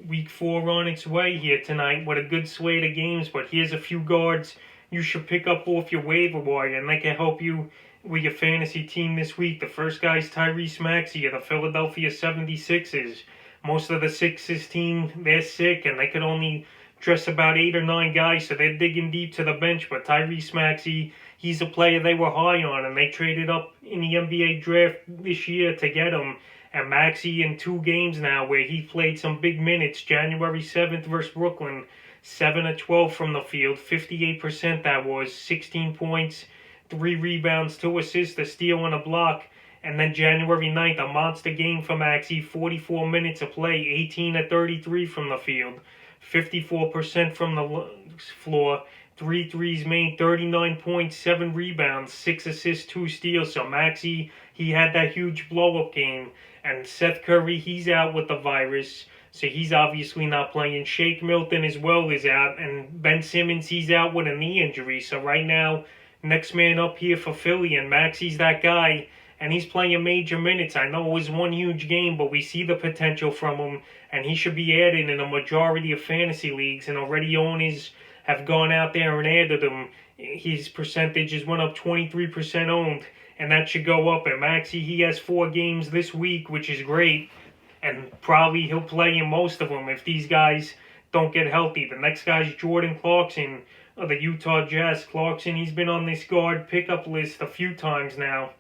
Week 4 on its way here tonight with a good slate of games, but here's a few guards you should pick up off your waiver wire, and they can help you with your fantasy team this week. The first guy is Tyreese Max of the Philadelphia 76ers. Most of the Sixers team, they're sick, and they could only dress about 8 or 9 guys, so they're digging deep to the bench. But Tyreese Max, he's a player they were high on, and they traded up in the NBA draft this year to get him. And Maxey in 2 games now where he played some big minutes. January 7th versus Brooklyn, 7 of 12 from the field, 58% that was, 16 points, 3 rebounds, 2 assists, a steal, and a block. And then January 9th, a monster game for Maxey, 44 minutes of play, 18 of 33 from the field, 54% from the floor, 3 threes made, 39 points, 7 rebounds, 6 assists, 2 steals. So Maxey, he had that huge blow-up game. And Seth Curry, he's out with the virus, so he's obviously not playing. Shake Milton as well is out, and Ben Simmons, he's out with a knee injury. So right now, next man up here for Philly, and Maxey's that guy, and he's playing major minutes. I know it was one huge game, but we see the potential from him, and he should be added in a majority of fantasy leagues, and already owners have gone out there and added him. His percentages went up 23% owned. And that should go up. And Maxey, he has 4 games this week, which is great. And probably he'll play in most of them if these guys don't get healthy. The next guy's Jordan Clarkson of the Utah Jazz. Clarkson, he's been on this guard pickup list a few times now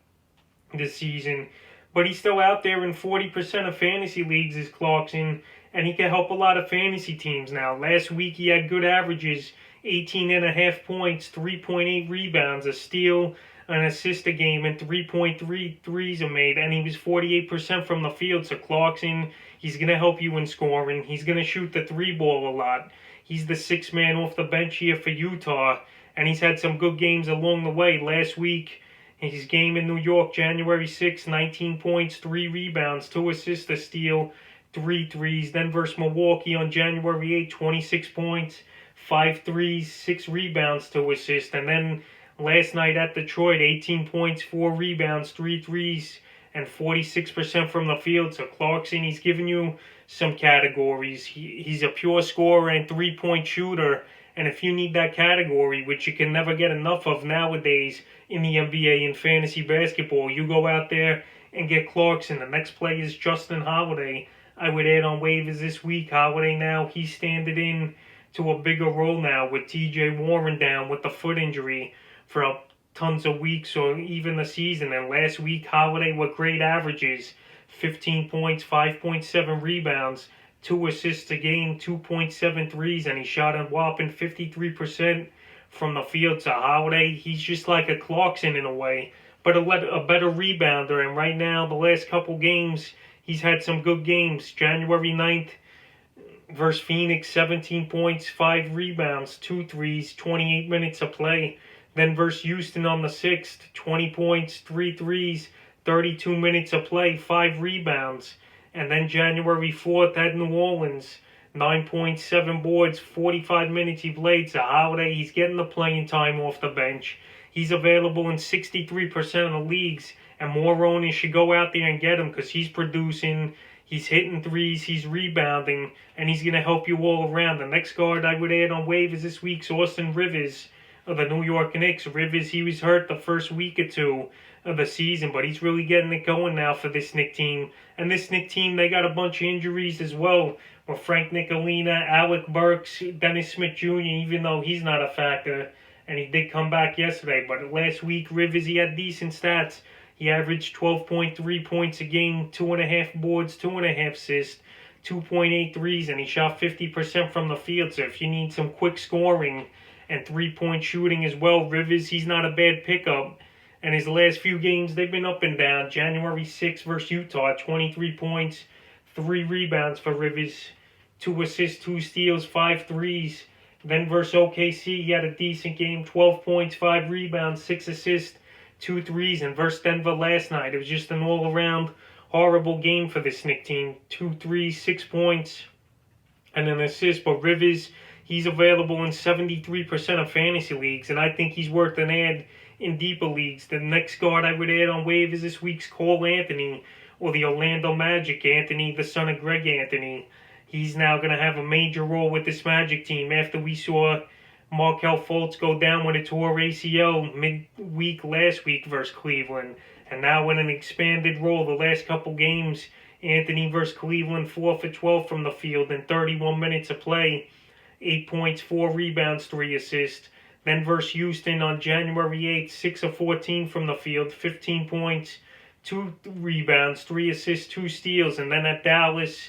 this season. But he's still out there in 40% of fantasy leagues is Clarkson. And he can help a lot of fantasy teams now. Last week he had good averages. 18.5 points, 3.8 rebounds, a steal, an assist a game, and 3.3 threes are made, and he was 48% from the field. So Clarkson, he's going to help you in scoring. He's going to shoot the 3-ball a lot. He's the 6th man off the bench here for Utah, and he's had some good games along the way. Last week, his game in New York, January 6th, 19 points, 3 rebounds, 2 assists, a steal, 3 threes. Then versus Milwaukee on January 8th, 26 points, 5 threes, 6 rebounds, 2 assists. And then last night at Detroit, 18 points, 4 rebounds, 3 threes, and 46% from the field. So Clarkson, he's giving you some categories. He's a pure scorer and 3-point shooter. And if you need that category, which you can never get enough of nowadays in the NBA and fantasy basketball, you go out there and get Clarkson. The next play is Justin Holiday. I would add on waivers this week. Holiday now, he's standing in to a bigger role now with TJ Warren down with the foot injury for tons of weeks or even the season. And last week, Holiday with great averages, 15 points, 5.7 rebounds, 2 assists a game, 2.7 threes, and he shot a whopping 53% from the field. So Holiday, he's just like a Clarkson in a way, but a better rebounder. And right now, the last couple games, he's had some good games. January 9th versus Phoenix, 17 points, 5 rebounds, 2 threes, 28 minutes of play. Then versus Houston on the 6th, 20 points, 3 threes, 32 minutes of play, 5 rebounds. And then January 4th at New Orleans, 9 points, 7 boards, 45 minutes he played. So Holiday, he's getting the playing time off the bench. He's available in 63% of the leagues, and more owners should go out there and get him because he's producing, he's hitting threes, he's rebounding, and he's going to help you all around. The next guard I would add on waivers this week's Austin Rivers of the New York Knicks. Rivers, he was hurt the first week or 2 of the season, but he's really getting it going now for this Knicks team. And this Knicks team, they got a bunch of injuries as well, with Frank Nicolina, Alec Burks, Dennis Smith Jr., even though he's not a factor, and he did come back yesterday. But last week, Rivers, he had decent stats. He averaged 12.3 points a game, 2.5 boards, 2.5 assists, 2.8 threes, and he shot 50% from the field. So if you need some quick scoring and 3-point shooting as well, Rivers, he's not a bad pickup. And his last few games, they've been up and down. January 6th versus Utah, 23 points, 3 rebounds for Rivers, 2 assists, 2 steals, 5 threes. Then versus OKC, he had a decent game, 12 points, 5 rebounds, 6 assists, 2 threes. And versus Denver last night, it was just an all-around horrible game for this Knicks team. 2 threes, 6 points, and an assist. But Rivers, he's available in 73% of fantasy leagues, and I think he's worth an add in deeper leagues. The next guard I would add on waivers this week's Cole Anthony, or the Orlando Magic Anthony, the son of Greg Anthony. he's now going to have a major role with this Magic team after we saw Markelle Fultz go down with a torn ACL midweek last week versus Cleveland. And now in an expanded role the last couple games, Anthony versus Cleveland 4 for 12 from the field in 31 minutes of play. 8 points, 4 rebounds, 3 assists. Then versus Houston on January 8th, 6 of 14 from the field, 15 points, 2 rebounds, 3 assists, 2 steals. And then at Dallas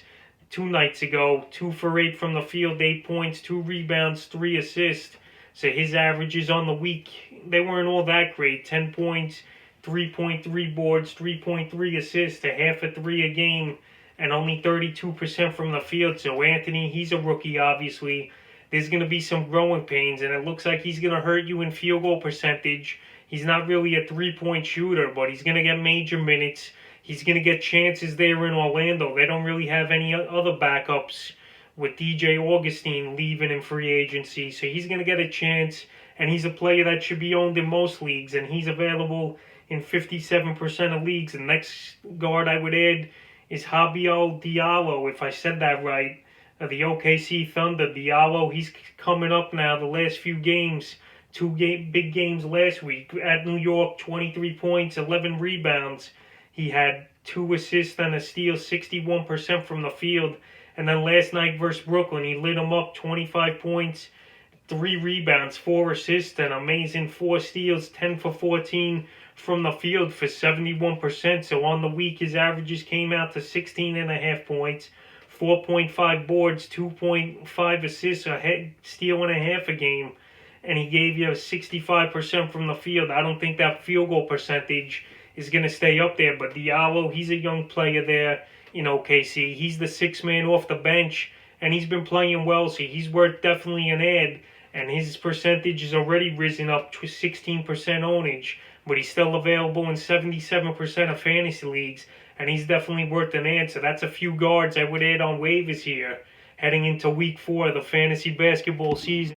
2 nights ago, 2 for 8 from the field, 8 points, 2 rebounds, 3 assists. So his averages on the week, they weren't all that great. 10 points, 3.3 boards, 3.3 assists, a half a 3 a game, and only 32% from the field. So Anthony, he's a rookie, obviously. There's going to be some growing pains, and it looks like he's going to hurt you in field goal percentage. He's not really a three-point shooter, but he's going to get major minutes. He's going to get chances there in Orlando. They don't really have any other backups with DJ Augustine leaving in free agency. So he's going to get a chance, and he's a player that should be owned in most leagues, and he's available in 57% of leagues. The next guard I would add is Jabo Diallo, if I said that right. The OKC Thunder. Diallo, he's coming up now the last few games. 2 big games last week. At New York, 23 points, 11 rebounds. He had 2 assists and a steal, 61% from the field. And then last night versus Brooklyn, he lit them up, 25 points, 3 rebounds, 4 assists, and amazing 4 steals, 10 for 14 from the field for 71%. So on the week, his averages came out to 16.5 points, 4.5 boards, 2.5 assists, a steal and a half a game. And he gave you 65% from the field. I don't think that field goal percentage is going to stay up there. But Diallo, he's a young player there in OKC. He's the 6th man off the bench, and he's been playing well, so he's worth definitely an add. And his percentage has already risen up to 16% ownage, but he's still available in 77% of fantasy leagues, and he's definitely worth an add. So that's a few guards I would add on waivers here heading into week 4 of the fantasy basketball season.